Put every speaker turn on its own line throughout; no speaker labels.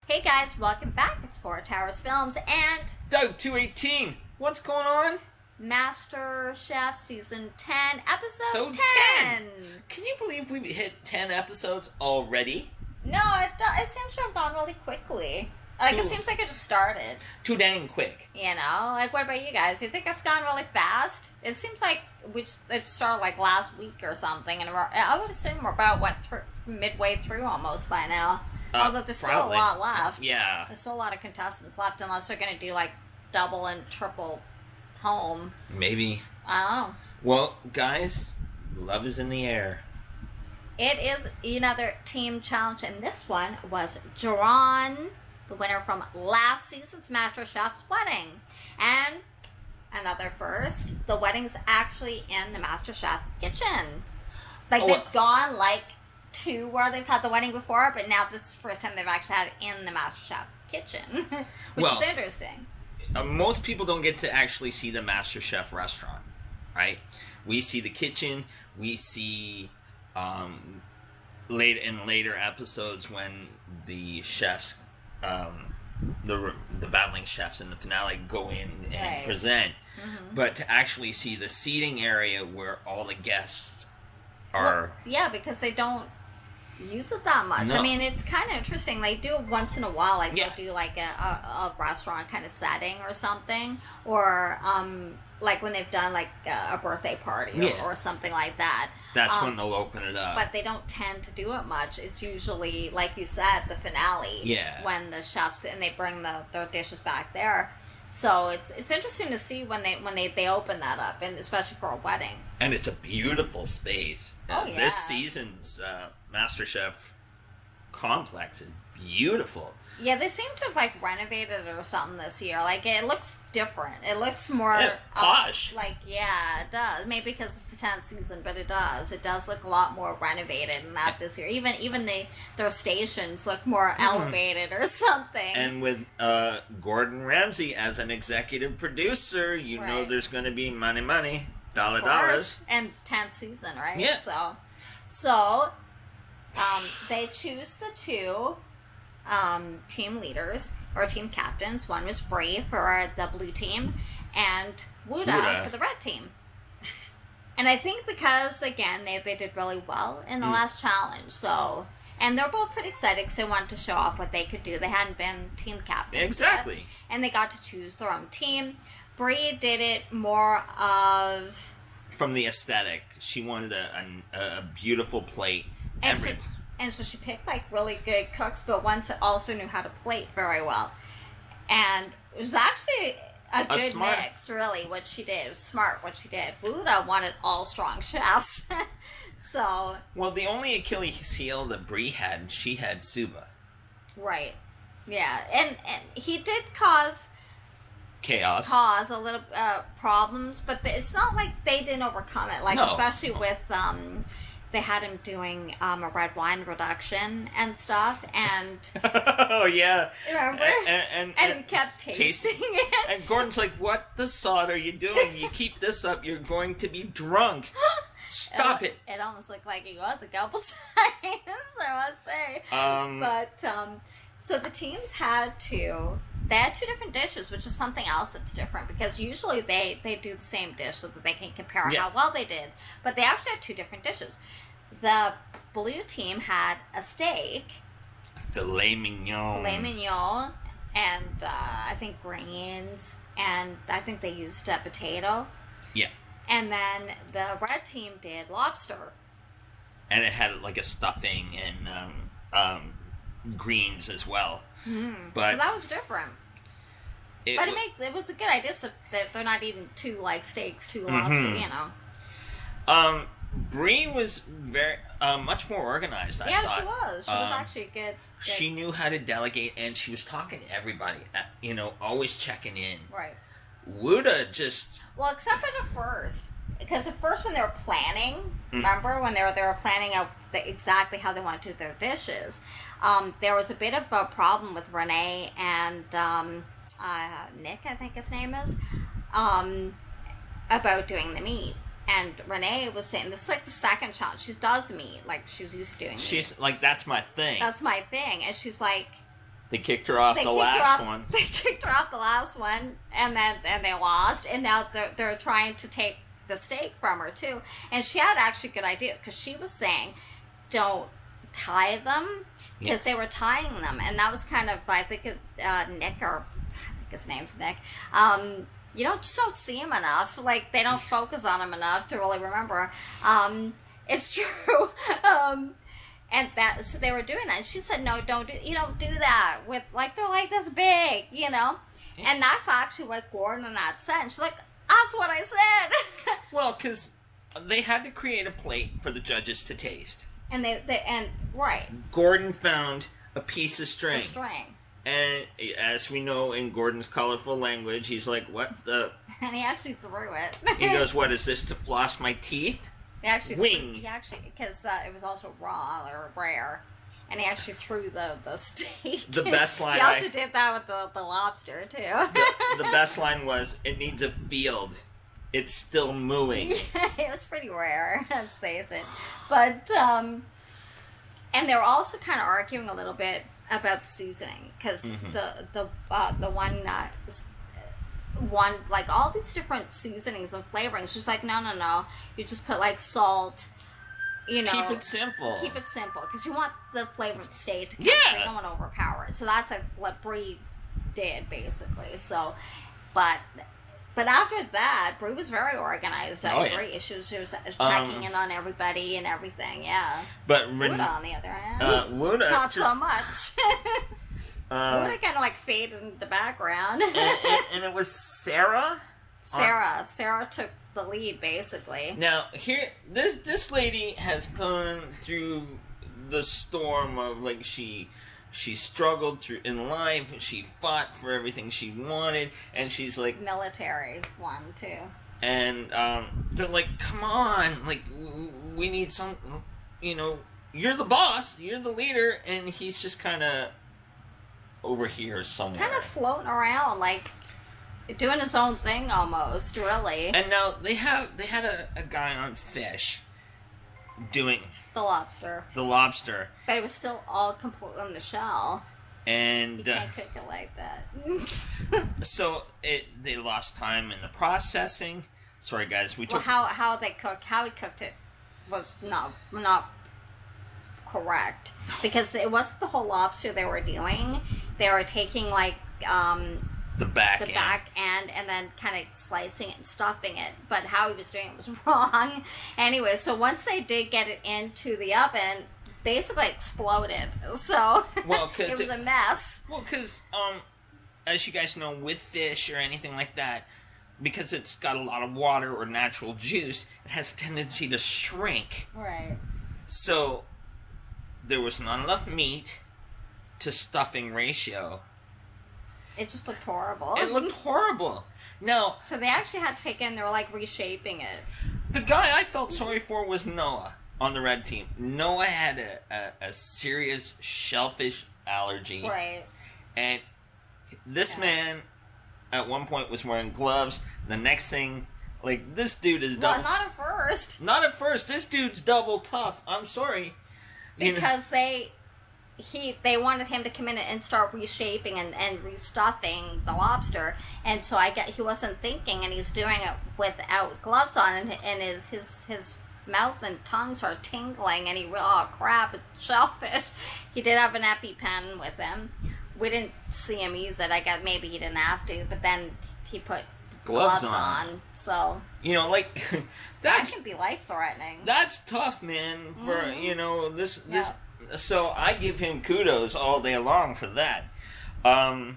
Hey guys, welcome back. It's Four Towers Films and
Doug 218. What's going on?
Masterchef Season 10, Episode
So
10.
Can you believe we've hit 10 episodes already?
No, it seems to have gone really quickly. It seems like it just started.
Too dang quick.
You know? What about you guys? Do you think it's gone really fast? It seems like it started last week or something, and I would assume we're about, midway through almost by now. Although there's still a lot left.
Yeah.
There's still a lot of contestants left, unless they're going to do double and triple home.
Maybe.
I don't know.
Well, guys, love is in the air.
It is another team challenge, and this one was Jerron, the winner from last season's Masterchef's wedding. And another first, the wedding's actually in the Masterchef kitchen. They've gone to where they've had the wedding before, but now this is the first time they've actually had it in the Masterchef kitchen, which is interesting.
Most people don't get to actually see the Masterchef restaurant, right? We see the kitchen. We see later episodes when the chefs, the battling chefs in the finale go in and present. Mm-hmm. But to actually see the seating area where all the guests are...
Well, yeah, because they don't use it that much.
No.
I mean, it's kind of interesting. They do it once in a while, they do a restaurant kind of setting or something, or when they've done a birthday party or something like that.
That's when they'll open it up.
But they don't tend to do it much. It's usually, like you said, the finale.
Yeah.
When the chefs and they bring their dishes back there. So it's interesting to see when they open that up, and especially for a wedding.
And it's a beautiful space.
Oh yeah.
This season's MasterChef complex is beautiful.
Yeah, they seem to have renovated it or something this year. It looks different. It looks more
posh.
Yeah, it does. Maybe because it's the 10th season, but it does. It does look a lot more renovated than that this year. Even their stations look more elevated or something.
And with Gordon Ramsay as an executive producer, you know there's going to be money, dollars.
And 10th season, right?
Yeah.
So they choose the two team leaders or team captains. One was Bree for the blue team and Wuda for the red team. And I think because, again, they did really well in the last challenge. And they're both pretty excited because they wanted to show off what they could do. They hadn't been team captains
Exactly.
yet, and they got to choose their own team. Bree did it more of...
From the aesthetic. She wanted a beautiful plate.
And so she picked really good cooks, but ones that also knew how to plate very well. And it was actually a good mix, really, what she did. It was smart what she did. Buddha wanted all strong chefs.
Well, the only Achilles heel that Brie had, she had Suba.
Right. Yeah. And he did cause a little problems, but it's not like they didn't overcome it. Especially with... they had him doing a red wine reduction and stuff, and...
Oh, yeah.
Remember? And he kept tasting it.
And Gordon's like, what the sod are you doing? You keep this up, you're going to be drunk. Stop it.
It almost looked like he was a couple times, I must say. So the teams had two different dishes, which is something else that's different, because usually they do the same dish so that they can compare how well they did. But they actually had two different dishes. The blue team had a steak.
Filet mignon.
And I think greens. And I think they used a potato.
Yeah.
And then the red team did lobster. And
it had a stuffing and greens as well.
But so that was different. It was a good idea so that they're not eating two steaks, two lobster, you know.
Brie was very much more organized. I thought.
She was. She was actually good.
She knew how to delegate, and she was talking to everybody. Always checking in.
Right.
Wuda just...
Well, except for the first. Because at first when they were planning, remember? When they were planning out exactly how they wanted to do their dishes, there was a bit of a problem with Renee and Nick, I think his name is, about doing the meat. And Renee was saying, this is the second challenge. She does meat. She's used to doing meat.
She's that's my thing.
That's my thing. And she's like,
They kicked her off the last one.
They kicked her off the last one, and they lost, and now they're trying to take the steak from her too. And she had actually a good idea, because she was saying, don't tie them, because they were tying them, and that was kind of, I think Nick, or I think his name's Nick. You just don't see him enough. Like, they don't focus on him enough to really remember. It's true. And so they were doing that. And she said, no, don't do that with, like, they're like this big, And that's actually what Gordon had said. And she's like, that's what I said.
Well, because they had to create a plate for the judges to taste.
And right.
Gordon found a piece of string.
A string.
And as we know in Gordon's colorful language, he's like, what the?
And he actually threw it.
He goes, what is this, to floss my teeth?
He actually, because it was also raw or rare, and he actually threw the steak.
The best line.
He also did that with the lobster too.
The best line was, "It needs a field. It's still mooing."
Yeah, it was pretty rare, let's face it. But and they were also kind of arguing a little bit about seasoning, because the one, like, all these different seasonings and flavorings. She's like, no, you just put, like, salt,
Keep it simple.
Keep it simple, because you want the flavor of the steak to come.
Yeah.
So you don't want to overpower it. So that's like what Brie did, basically. So, but after that, Brie was very organized. I agree. She was checking in on everybody and everything. Yeah.
But
Wuda, on the other hand,
Wuda
not so much. Wuda kind of like faded in the background.
and it was Sarah.
Sarah took the lead, basically.
Now, here, this lady has gone through the storm of, like, she struggled through in life. She fought for everything she wanted, and she's like,
military one too.
And they're like, come on, like, we need some, you're the boss, you're the leader, and he's just kind of over here somewhere,
kind of floating around, like, doing his own thing almost, really.
And now they had a guy on fish doing
the lobster,
but
it was still all completely in the shell,
and
you can't cook it like that.
So they lost time in the processing. Sorry, guys,
how he cooked it was not correct, because it wasn't the whole lobster they were doing. They were taking, like,
the back
end and then kind of slicing it and stuffing it, but how he was doing it was wrong. Anyway, so once they did get it into the oven, basically exploded. So it was a mess.
Well, because as you guys know, with fish or anything like that, because it's got a lot of water or natural juice, it has a tendency to shrink.
Right.
So there was not enough meat to stuffing ratio.
It just looked horrible.
It looked horrible. Now,
so they actually had to take it and they were, like, reshaping it.
The guy I felt sorry for was Noah on the red team. Noah had a serious shellfish allergy.
Right.
And this man at one point was wearing gloves. The next thing, like, this dude is double...
Well, not at first.
Not at first. This dude's double tough. I'm sorry.
Because they wanted him to come in and start reshaping and restuffing the lobster, and so he wasn't thinking, and he's doing it without gloves on, and his mouth and tongues are tingling, and oh crap, it's shellfish. He did have an EpiPen with him. We didn't see him use it. I guess maybe he didn't have to, but then he put gloves on. So
like
that can be life threatening.
That's tough, man. For this. So I give him kudos all day long for that.
Because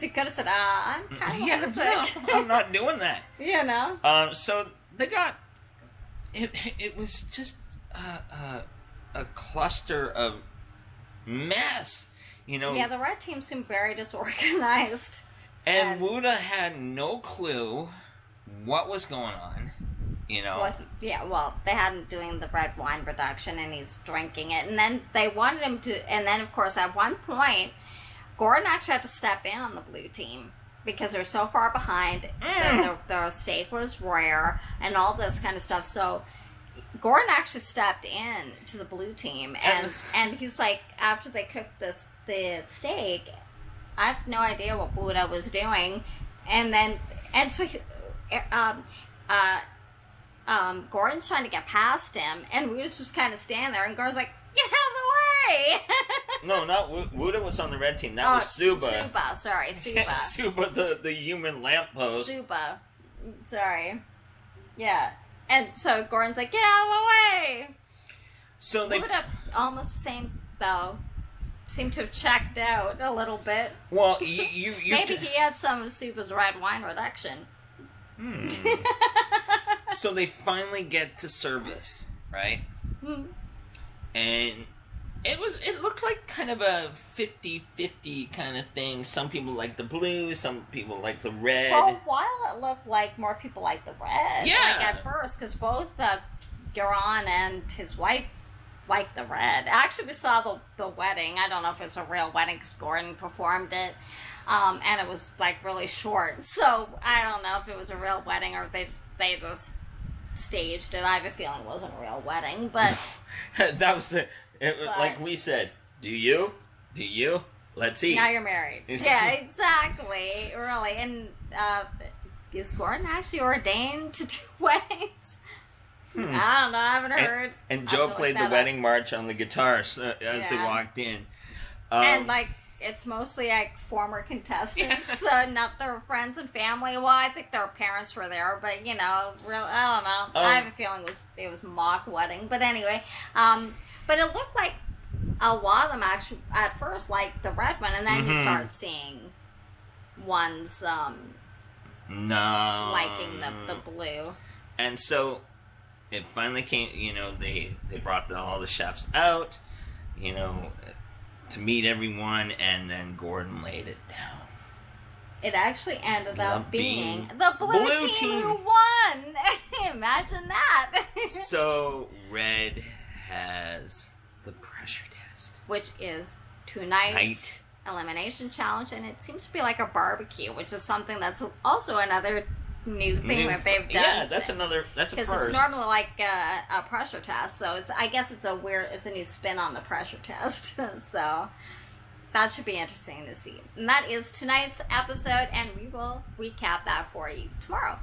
you could have said, I'm kind of allergic.
No, I'm not doing that. So they got... It was just a cluster of mess,
Yeah, the red team seemed very disorganized.
And Wuda had no clue what was going on.
Well, they had him doing the red wine reduction, and he's drinking it, and then they wanted him to, and then of course at one point, Gordon actually had to step in on the blue team because they're so far behind. The steak was rare and all this kind of stuff. So Gordon actually stepped in to the blue team, and he's like, after they cooked this the steak. I have no idea what Buddha was doing, so Gordon's trying to get past him, and Buddha's just kind of standing there, and Gordon's like, "Get out of the way!"
No, not Buddha was on the red team. That was Suba.
Suba.
Suba, the human lamppost.
Suba. Sorry. Yeah. And so Gordon's like, "Get out of the way!"
So they
Buddha almost seemed to have checked out a little bit.
Well, you
maybe he had some of Suba's red wine reduction.
So they finally get to service, right? And it looked like kind of a 50-50 kind of thing. Some people like the blue, some people like the red.
For a while, it looked like more people liked the red.
Yeah.
Like at first, because both Garon and his wife liked the red. Actually, we saw the wedding. I don't know if it's a real wedding because Gordon performed it. And it was like really short. So I don't know if it was a real wedding or if they just staged it. I have a feeling it wasn't a real wedding, but
that was like we said. Do you? Let's see.
Now you're married. Yeah, exactly. Really. And is Gordon actually ordained to do weddings? I don't know. I haven't heard.
And Joe played the wedding march on the guitar as they walked in.
And like, it's mostly like former contestants, so not their friends and family. Well, I think their parents were there, but I don't know. I have a feeling it was mock wedding, but anyway. But it looked like a lot of them actually at first like the red one, and then you start seeing ones liking the blue.
And so it finally came. They brought all the chefs out. To meet everyone, and then Gordon laid it down.
It actually ended up being the blue team who won. Imagine that.
So Red has the pressure test,
which is tonight's elimination challenge, and it seems to be like a barbecue, which is something that's also another new thing that they've done.
Yeah, that's a first.
Because it's normally like a pressure test, so I guess it's a new spin on the pressure test. So that should be interesting to see. And that is tonight's episode, and we will recap that for you tomorrow.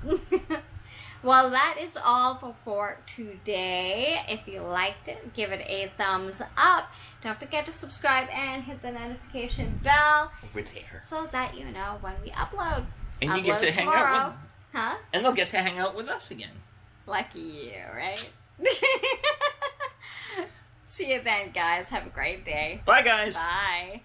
Well, that is all for today. If you liked it, give it a thumbs up. Don't forget to subscribe and hit the notification bell
over there
so that you know when we upload.
And you get to hang out with.
Huh?
And they'll get to hang out with us again.
Lucky you, right? See you then, guys. Have a great day.
Bye, guys.
Bye.